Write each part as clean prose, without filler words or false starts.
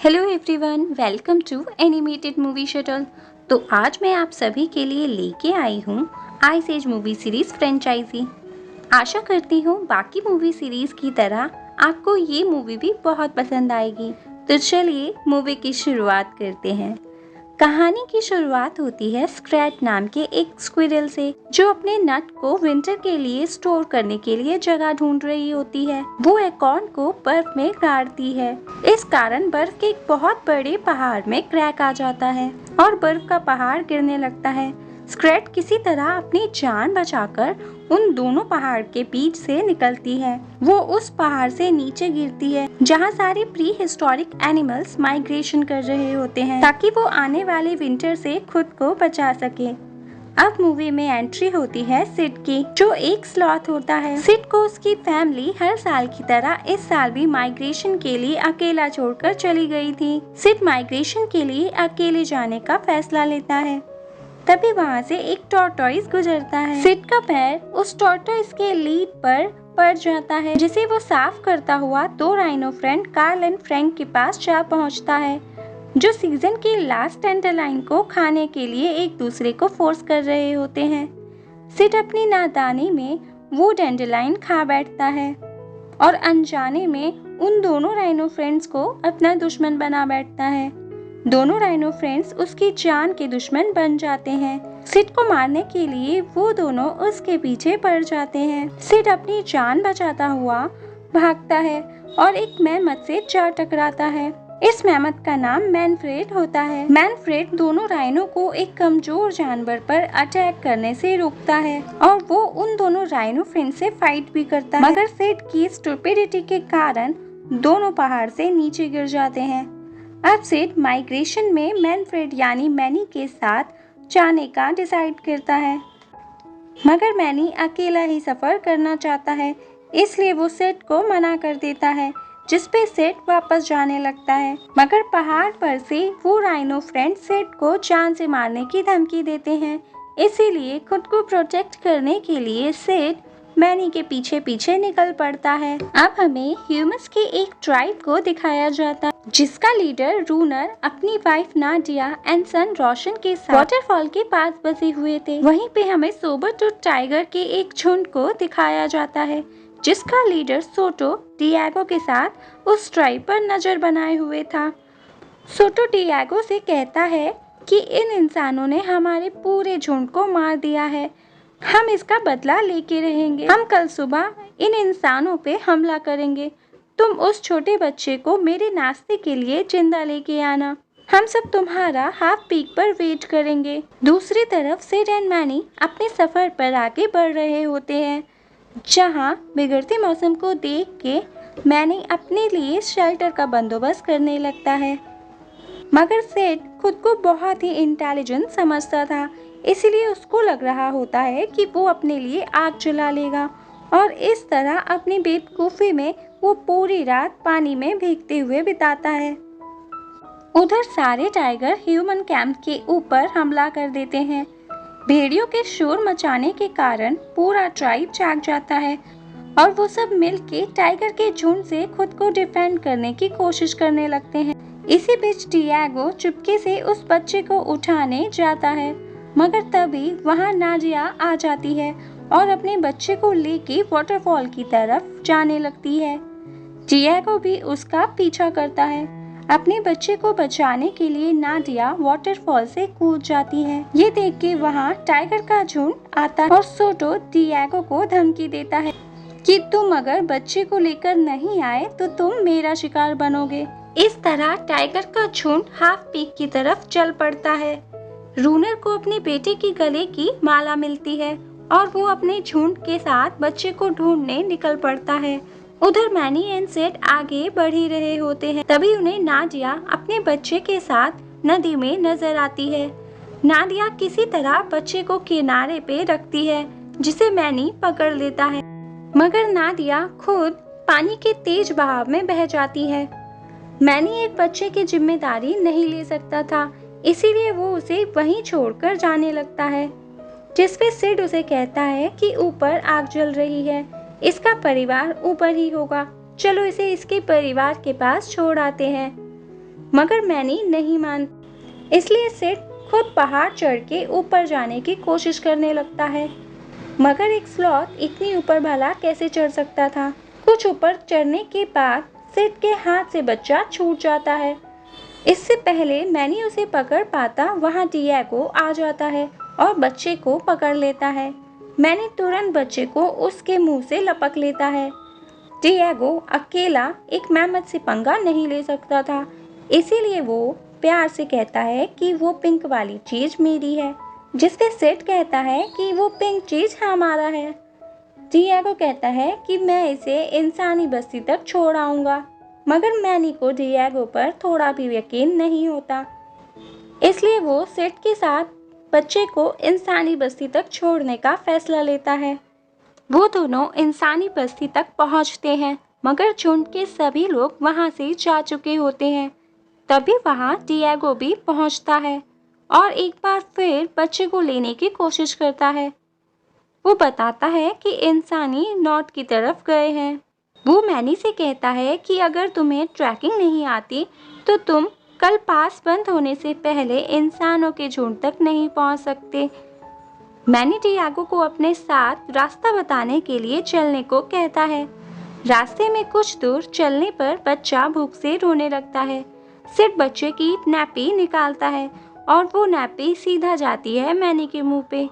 Hello everyone, welcome to animated movie shuttle. तो आज मैं आप सभी के लिए लेके आई हूँ Ice Age movie series franchise. आशा करती हूँ बाकी मूवी सीरीज की तरह आपको ये मूवी भी बहुत पसंद आएगी। तो चलिए मूवी की शुरुआत करते हैं। कहानी की शुरुआत होती है स्क्रैट नाम के एक स्क्विरल से, जो अपने नट को विंटर के लिए स्टोर करने के लिए जगह ढूंढ रही होती है। वो एकॉर्न को बर्फ में गाड़ती है। इस कारण बर्फ के एक बहुत बड़े पहाड़ में क्रैक आ जाता है और बर्फ का पहाड़ गिरने लगता है। स्क्रैट किसी तरह अपनी जान बचाकर उन दोनों पहाड़ के बीच से निकलती है। वो उस पहाड़ से नीचे गिरती है जहाँ सारे प्री हिस्टोरिक एनिमल्स माइग्रेशन कर रहे होते हैं, ताकि वो आने वाले विंटर से खुद को बचा सके। अब मूवी में एंट्री होती है सिड की, जो एक स्लॉथ होता है। सिड को उसकी फैमिली हर साल की तरह इस साल भी माइग्रेशन के लिए अकेला छोड़कर चली गई थी। सिड माइग्रेशन के लिए अकेले जाने का फैसला लेता है। तभी वहाँ से एक टॉर्टोइस गुजरता है। सिड का पैर उस टॉर्टोइस के लीड पर पड़ जाता है, जिसे वो साफ करता हुआ दो rhino friend Carl and Frank के पास जा पहुँचता है, जो सीजन के लास्ट टेंडरलाइन को खाने के लिए एक दूसरे को फोर्स कर रहे होते हैं। सिड अपनी नादानी में वो टेंडरलाइन खा बैठता है और अनजाने में उन दोनों राइनो फ्रेंड्स को अपना दुश्मन बना बैठता है। दोनों राइनो फ्रेंड्स उसकी जान के दुश्मन बन जाते हैं। सिड को मारने के लिए वो दोनों उसके पीछे पड़ जाते हैं। सिड अपनी जान बचाता हुआ भागता है और एक मैमथ से जा टकराता है। इस मैमथ का नाम मैनफ्रेड होता है। मैनफ्रेड दोनों राइनो को एक कमजोर जानवर पर अटैक करने से रोकता है और वो उन दोनों राइनो फ्रेंड से फाइट भी करता है, मगर सिड की स्टुपिडिटी के कारण दोनों पहाड़ से नीचे गिर जाते हैं। अब सिड माइग्रेशन में मैनफ्रेड यानी मैनी के साथ जाने का डिसाइड करता है, मगर मैनी अकेला ही सफर करना चाहता है, इसलिए वो सिड को मना कर देता है, जिसपे सिड वापस जाने लगता है। मगर पहाड़ पर से वो राइनो फ्रेंड सिड को जान से मारने की धमकी देते हैं, इसीलिए खुद को प्रोटेक्ट करने के लिए सिड मैनी के पीछे पीछे निकल पड़ता है। अब हमें ह्यूमंस के एक ट्राइब को दिखाया जाता है, जिसका लीडर रूनर अपनी वाइफ नाडिया एंड सन रोशन के साथ वाटरफॉल के पास बसे हुए थे। वहीं पे हमें सोबरटूथ टाइगर के एक झुंड को दिखाया जाता है, जिसका लीडर सोटो डिएगो के साथ उस ट्राइब पर नजर बनाए हुए था। सोटो डिएगो से कहता है कि इन इंसानों ने हमारे पूरे झुंड को मार दिया है, हम इसका बदला लेके रहेंगे। हम कल सुबह इन इंसानों पे हमला करेंगे। तुम उस छोटे बच्चे को मेरे नाश्ते के लिए जिंदा लेके आना। हम सब तुम्हारा हाफ पीक पर वेट करेंगे। दूसरी तरफ सिड एंड मैनी अपने सफर पर आगे बढ़ रहे होते हैं, जहां बिगड़ते मौसम को देख के मैनी अपने लिए शेल्टर का बंदोबस्त करने लगता है। मगर सिड खुद को बहुत ही इंटेलिजेंट समझता था, इसलिए उसको लग रहा होता है कि वो अपने लिए आग जला लेगा और इस तरह अपनी बेवकूफ़ी में वो पूरी रात पानी में भीगते हुए बिताता है। उधर सारे टाइगर ह्यूमन कैंप के ऊपर हमला कर देते हैं। भेड़ियों के शोर मचाने के कारण पूरा ट्राइब जाग जाता है और वो सब मिलके टाइगर के झुंड से खुद को डिफेंड करने की कोशिश करने लगते हैं। इसी बीच डिएगो चुपके से उस बच्चे को उठाने जाता है, मगर तभी वहाँ नाडिया आ जाती है और अपने बच्चे को लेके वाटरफॉल की तरफ जाने लगती है। डिएगो भी उसका पीछा करता है। अपने बच्चे को बचाने के लिए नाडिया वाटरफॉल से कूद जाती है। ये देख के वहाँ टाइगर का झुंड आता है और सोटो डिएगो को धमकी देता है कि तुम अगर बच्चे को लेकर नहीं आए तो तुम मेरा शिकार बनोगे। इस तरह टाइगर का झुंड हाफ पीक की तरफ चल पड़ता है। रूनर को अपने बेटे की गले की माला मिलती है और वो अपने झुंड के साथ बच्चे को ढूंढने निकल पड़ता है। उधर मैनी एंड सिड आगे बढ़ ही रहे होते हैं, तभी उन्हें नाडिया अपने बच्चे के साथ नदी में नजर आती है। नाडिया किसी तरह बच्चे को किनारे पे रखती है, जिसे मैनी पकड़ लेता है, मगर नाडिया खुद पानी के तेज बहाव में बह जाती है। मैनी एक बच्चे की जिम्मेदारी नहीं ले सकता था, इसीलिए वो उसे वहीं छोड़कर जाने लगता है, जिसपे सिड उसे कहता है कि ऊपर आग जल रही है, इसका परिवार ऊपर ही होगा, चलो इसे इसके परिवार के पास छोड़ आते हैं। मगर मैनी नहीं मानती। इसलिए सिड खुद पहाड़ चढ़ के ऊपर जाने की कोशिश करने लगता है। मगर एक स्लॉथ इतनी ऊपर भला कैसे चढ़ सकता था। कुछ ऊपर चढ़ने के बाद सिड के हाथ से बच्चा छूट जाता है। इससे पहले मैनी उसे पकड़ पाता वहाँ डिएगो आ जाता है और बच्चे को पकड़ लेता है। मैनी तुरंत बच्चे को उसके मुंह से लपक लेता है। डिएगो अकेला एक मैमथ से पंगा नहीं ले सकता था, इसीलिए वो प्यार से कहता है कि वो पिंक वाली चीज मेरी है, जिसपे सिड कहता है कि वो पिंक चीज हमारा है। डिएगो कहता है कि मैं इसे इंसानी बस्ती तक छोड़ आऊंगा, मगर मैनी को डिएगो पर थोड़ा भी यकीन नहीं होता। इसलिए वो सिड के साथ बच्चे को इंसानी बस्ती तक छोड़ने का फैसला लेता है। वो दोनों इंसानी बस्ती तक पहुंचते हैं, मगर झुंड के सभी लोग वहां से जा चुके होते हैं। तभी वहां डिएगो भी पहुंचता है और एक बार फिर बच्चे को लेने की कोशिश करता है। वो बताता है कि इंसानी नॉर्थ की तरफ गए हैं। वो मैनी से कहता है कि अगर तुम्हें ट्रैकिंग नहीं आती तो तुम कल पास बंद होने से पहले इंसानों के झुंड तक नहीं पहुंच सकते। मैनी डिएगो को अपने साथ रास्ता बताने के लिए चलने को कहता है। रास्ते में कुछ दूर चलने पर बच्चा भूख से रोने लगता है। सिड बच्चे की नैपी निकालता है और वो नैपी सीधा जाती है मैनी के मुंह पे।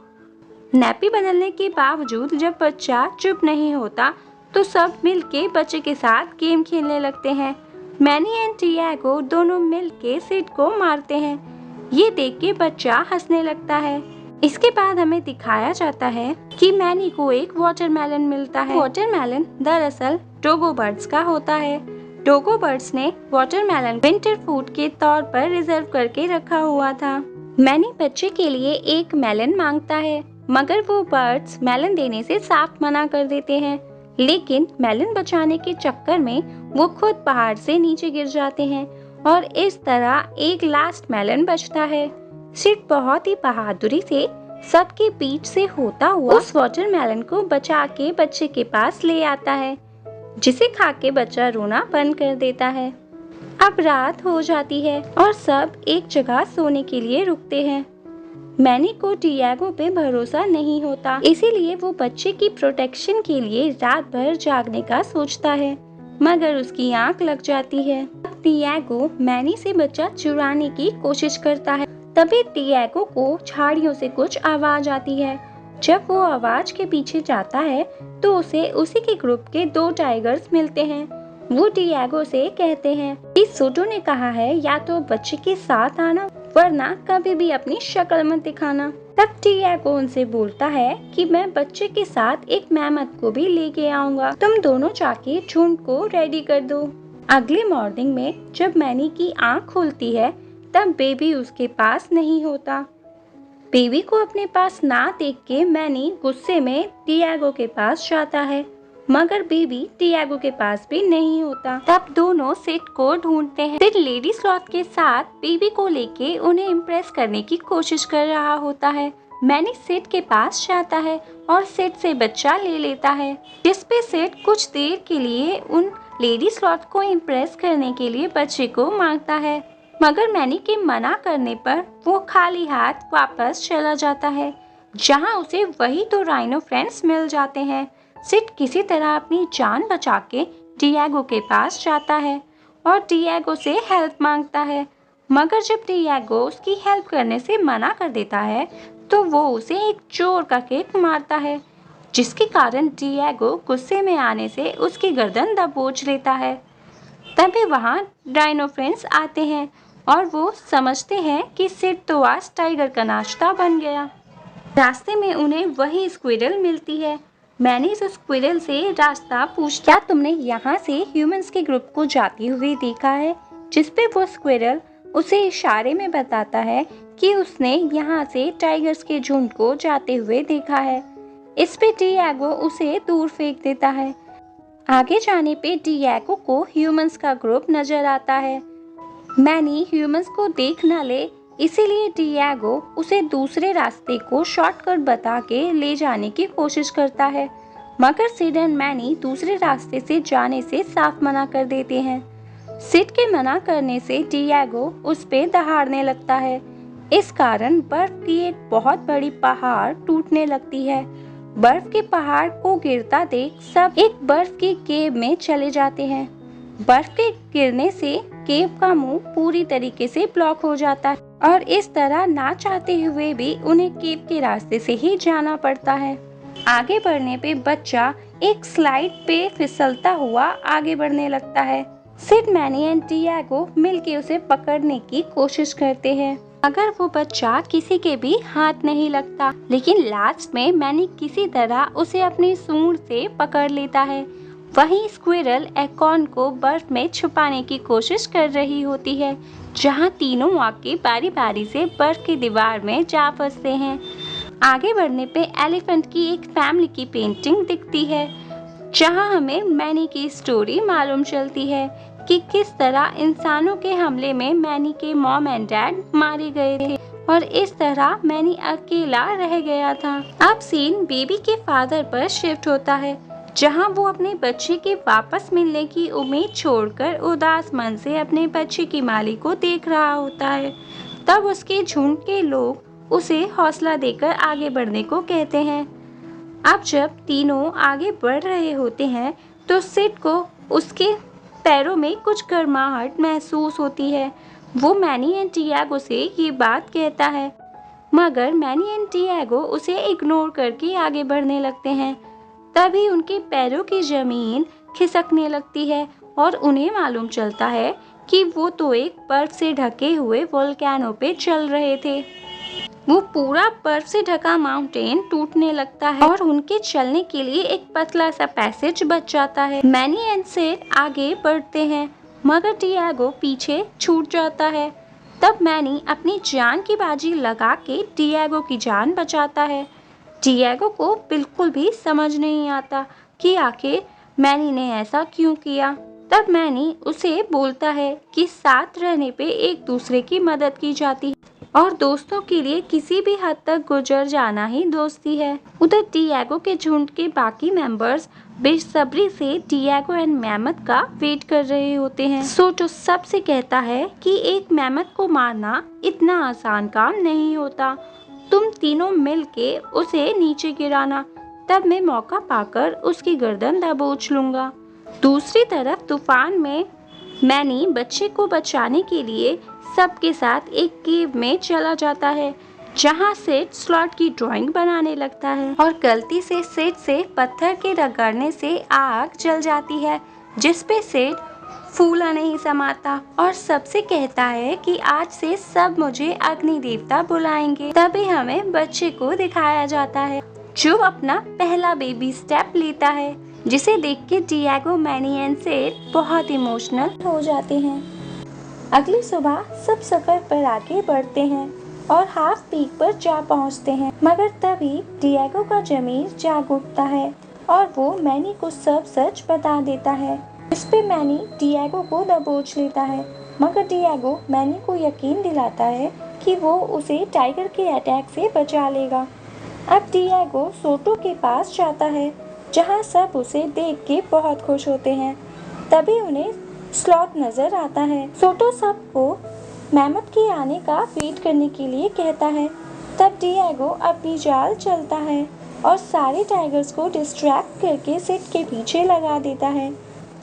नैपी बदलने के बावजूद जब बच्चा चुप नहीं होता तो सब मिलके बच्चे के साथ गेम खेलने लगते हैं। मैनी एंड डिएगो दोनों मिलके सिड को मारते हैं। ये देख के बच्चा हंसने लगता है। इसके बाद हमें दिखाया जाता है कि मैनी को एक वाटरमेलन मिलता है। वाटरमेलन दरअसल डोगो बर्ड्स का होता है। डोगो बर्ड्स ने वाटरमेलन विंटर फूड के तौर पर रिजर्व करके रखा हुआ था। मैनी बच्चे के लिए एक मेलन मांगता है, मगर वो बर्ड्स मेलन देने से साफ मना कर देते हैं। लेकिन मेलन बचाने के चक्कर में वो खुद पहाड़ से नीचे गिर जाते हैं और इस तरह एक लास्ट मेलन बचता है। सिड बहुत ही बहादुरी से सबके बीच से होता हुआ उस वाटरमेलन को बचा के बच्चे के पास ले आता है, जिसे खा के बच्चा रोना बंद कर देता है। अब रात हो जाती है और सब एक जगह सोने के लिए रुकते हैं। मैनी को डिएगो पे भरोसा नहीं होता, इसीलिए वो बच्चे की प्रोटेक्शन के लिए रात भर जागने का सोचता है, मगर उसकी आंख लग जाती है। डिएगो मैनी से बच्चा चुराने की कोशिश करता है। तभी डिएगो को झाड़ियों से कुछ आवाज आती है। जब वो आवाज के पीछे जाता है तो उसे उसी के ग्रुप के 2 टाइगर्स मिलते हैं। वो डिएगो से कहते हैं कि सोटो ने कहा है या तो बच्चे के साथ आना, वरना कभी भी अपनी शक्ल मत दिखाना। तब डिएगो उनसे बोलता है कि मैं बच्चे के साथ एक मैमथ को भी लेके आऊंगा, तुम दोनों जाके झुंड को रेडी कर दो। अगले मॉर्निंग में जब मैनी की आंख खुलती है तब बेबी उसके पास नहीं होता। बेबी को अपने पास ना देख के मैनी गुस्से में डिएगो के पास जाता है, मगर बेबी डिएगो के पास भी नहीं होता। तब दोनों सिड को ढूंढते हैं। सिड लेडी स्लॉथ के साथ बेबी को लेके उन्हें इम्प्रेस करने की कोशिश कर रहा होता है। मैनी सिड के पास जाता है और सिड से बच्चा ले लेता है, जिसपे सिड कुछ देर के लिए उन लेडी स्लॉथ को इम्प्रेस करने के लिए बच्चे को मांगता है, मगर मैनी के मना करने पर वो खाली हाथ वापस चला जाता है, जहां उसे वही 2 राइनो फ्रेंड्स मिल जाते हैं। सिड किसी तरह अपनी जान बचा के डिएगो के पास जाता है और डिएगो से हेल्प मांगता है, मगर जब डिएगो उसकी हेल्प करने से मना कर देता है तो वो उसे एक जोर का किक मारता है, जिसके कारण डिएगो गुस्से में आने से उसकी गर्दन दबोच लेता है। तभी वहाँ राइनो फ्रेंड्स आते हैं और वो समझते हैं कि सिड तो आज टाइगर का नाश्ता बन गया। रास्ते में उन्हें वही स्क्विरल मिलती है। मैंने इस स्क्विरल से रास्ता पूछा, क्या तुमने यहाँ से ह्यूमंस के ग्रुप को जाती हुई देखा है? जिसपे वो स्क्विरल उसे इशारे में बताता है कि उसने यहाँ से टाइगर्स के झुंड को जाते हुए देखा है। इस पे डिएगो उसे दूर फेंक देता है। आगे जाने पे डिएगो को ह्यूमंस का ग्रुप नजर आता है। मैनी ह्यूमंस को देख न ले, इसीलिए डिएगो उसे दूसरे रास्ते को शॉर्टकट बता के ले जाने की कोशिश करता है, मगर सिड एंड मैनी दूसरे रास्ते से जाने से साफ मना कर देते हैं। सिड के मना करने से डिएगो उस पे दहाड़ने लगता है। इस कारण बर्फ की एक बहुत बड़ी पहाड़ टूटने लगती है। बर्फ के पहाड़ को गिरता देख सब एक बर्फ की केव में चले जाते हैं। बर्फ के गिरने से केव का मुंह पूरी तरीके से ब्लॉक हो जाता है और इस तरह ना चाहते हुए भी उन्हें केव के रास्ते से ही जाना पड़ता है। आगे बढ़ने पे बच्चा एक स्लाइड पे फिसलता हुआ आगे बढ़ने लगता है। सिड, मैनी एंड डिएगो मिलके उसे पकड़ने की कोशिश करते हैं मगर वो बच्चा किसी के भी हाथ नहीं लगता। लेकिन लास्ट में मैनी किसी तरह उसे अपनी सूंड से पकड़ लेता है। वहीं स्क्विरल एकॉर्न को बर्फ में छुपाने की कोशिश कर रही होती है, जहां तीनों आके बारी बारी से बर्फ की दीवार में जा फंसते हैं। आगे बढ़ने पे एलिफेंट की एक फैमिली की पेंटिंग दिखती है, जहां हमें मैनी की स्टोरी मालूम चलती है कि किस तरह इंसानों के हमले में मैनी के मॉम एंड डैड मारे गए थे और इस तरह मैनी अकेला रह गया था। अब सीन बेबी के फादर पर शिफ्ट होता है, जहां वो अपने बच्चे के वापस मिलने की उम्मीद छोड़कर उदास मन से अपने बच्चे की माली को देख रहा होता है। तब उसके झुंड के लोग उसे हौसला देकर आगे बढ़ने को कहते हैं। अब जब तीनों आगे बढ़ रहे होते हैं तो सिड को उसके पैरों में कुछ गर्माहट महसूस होती है। वो मैनी एंड डिएगो से ये बात कहता है, मगर मैनी एंड डिएगो उसे इग्नोर करके आगे बढ़ने लगते हैं। तभी उनके पैरों की जमीन खिसकने लगती है और उन्हें मालूम चलता है कि वो तो एक बर्फ से ढके हुए वोल्केनो पे चल रहे थे। वो पूरा बर्फ से ढका माउंटेन टूटने लगता है और उनके चलने के लिए एक पतला सा पैसेज बच जाता है। मैनी एंड सिड आगे बढ़ते हैं मगर डिएगो पीछे छूट जाता है। तब मैनी अपनी जान की बाजी लगा के डिएगो की जान बचाता है। डिएगो को बिल्कुल भी समझ नहीं आता कि आखिर मैनी ने ऐसा क्यों किया। तब मैनी उसे बोलता है कि साथ रहने पे एक दूसरे की मदद की जाती है और दोस्तों के लिए किसी भी हद तक गुजर जाना ही दोस्ती है। उधर डिएगो के झुंड के बाकी मेंबर्स बेसब्री से डिएगो एंड मैमथ का वेट कर रहे होते हैं। सोटो सबसे कहता है कि एक मैमथ को मारना इतना आसान काम नहीं होता, तुम तीनों मिलके उसे नीचे गिराना, तब मैं मौका पाकर उसकी गर्दन दबोच लूंगा। दूसरी तरफ तूफान में मैनी बच्चे को बचाने के लिए सबके साथ एक केव में चला जाता है, जहां सिड स्लॉट की ड्राइंग बनाने लगता है और गलती से सिड से पत्थर के रगड़ने से आग जल जाती है, जिस पे सिड फूला नहीं समाता और सबसे कहता है कि आज से सब मुझे अग्नि देवता बुलाएंगे। तभी हमें बच्चे को दिखाया जाता है जो अपना पहला बेबी स्टेप लेता है, जिसे देख के डिएगो, मैनी एंड सिड बहुत इमोशनल हो जाते हैं। अगली सुबह सब सफर पर आगे बढ़ते हैं और हाफ पीक पर जा पहुंचते हैं, मगर तभी डिएगो का जमीर जाग उठता है और वो मैनी को सब सच बता देता है। इस पे मैनी डिएगो को दबोच लेता है, मगर डिएगो मैनी को यकीन दिलाता है कि वो उसे टाइगर के अटैक से बचा लेगा। अब डिएगो सोटो के पास जाता है, जहां सब उसे देख के बहुत खुश होते हैं। तभी उन्हें स्लॉट नजर आता है। सोटो सबको मैमथ के आने का वेट करने के लिए कहता है। तब डिएगो अपनी जाल चलता है और सारे टाइगर्स को डिस्ट्रैक्ट करके सिड के पीछे लगा देता है।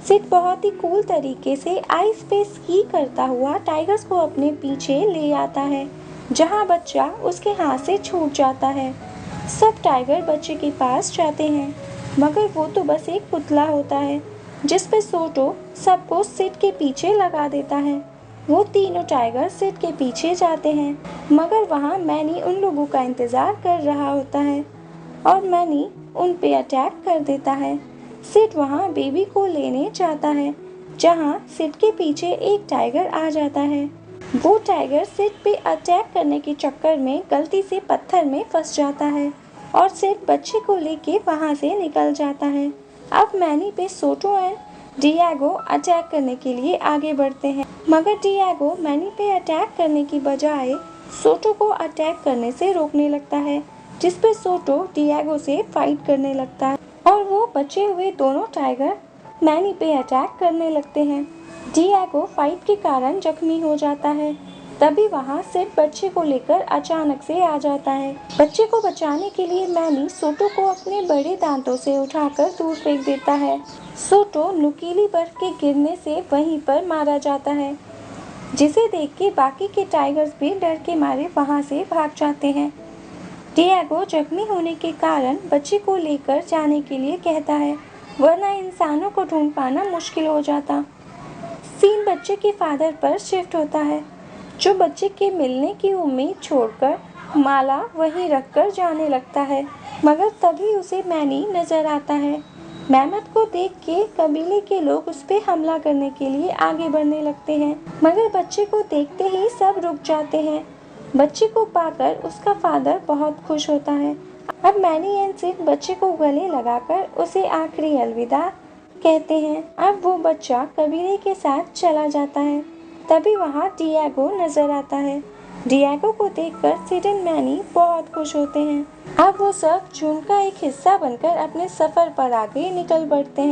सिड बहुत ही कूल तरीके से आइस पे स्की करता हुआ टाइगर्स को अपने पीछे ले आता है, जहां बच्चा उसके हाथ से छूट जाता है। सब टाइगर बच्चे के पास जाते हैं, मगर वो तो बस एक पुतला होता है, जिस पे सोटो सबको सिड के पीछे लगा देता है। वो तीनों टाइगर सिड के पीछे जाते हैं, मगर वहाँ मैनी उन लोगों का इंतजार कर रहा होता है और मैनी उन पे अटैक कर देता है। सिड वहाँ बेबी को लेने जाता है, जहाँ सिड के पीछे एक टाइगर आ जाता है। वो टाइगर सिड पे अटैक करने के चक्कर में गलती से पत्थर में फंस जाता है और सिड बच्चे को लेके वहाँ से निकल जाता है। अब मैनी पे सोटो एंड डिएगो अटैक करने के लिए आगे बढ़ते हैं, मगर डिएगो मैनी पे अटैक करने की बजाय सोटो को अटैक करने से रोकने लगता है, जिस पे सोटो डिएगो से फाइट करने लगता है और वो बचे हुए दोनों टाइगर मैनी पे अटैक करने लगते हैं। डिएगो फाइट के कारण जख्मी हो जाता है। तभी वहाँ सिड बच्चे को लेकर अचानक से आ जाता है। बच्चे को बचाने के लिए मैनी सोटो को अपने बड़े दांतों से उठाकर दूर फेंक देता है। सोटो नुकीली बर्फ के गिरने से वहीं पर मारा जाता है, जिसे देख के बाकी के टाइगर्स भी डर के मारे वहाँ से भाग जाते हैं। डिएगो जख्मी होने के कारण बच्चे को लेकर जाने के लिए कहता है, वरना इंसानों को ढूंढ पाना मुश्किल हो जाता। सीन बच्चे के फादर पर शिफ्ट होता है, जो बच्चे के मिलने की उम्मीद छोड़कर माला वहीं रखकर जाने लगता है। मगर तभी उसे मैनी नजर आता है। मैमथ को देख के कबीले के लोग उस पे हमला करने के लिए आगे बढ़ने लगते हैं, मगर बच्चे को देखते ही सब रुक जाते हैं। बच्चे को पाकर उसका फादर बहुत खुश होता है। अब मैनी एंड सिड बच्चे को गले लगाकर उसे आखिरी अलविदा कहते हैं। अब वो बच्चा कबीले के साथ चला जाता है। तभी वहाँ डिएगो नजर आता है। डिएगो को देखकर सिड एंड मैनी बहुत खुश होते हैं। अब वो सब जून का एक हिस्सा बनकर अपने सफर पर आगे निकल पड़ते हैं।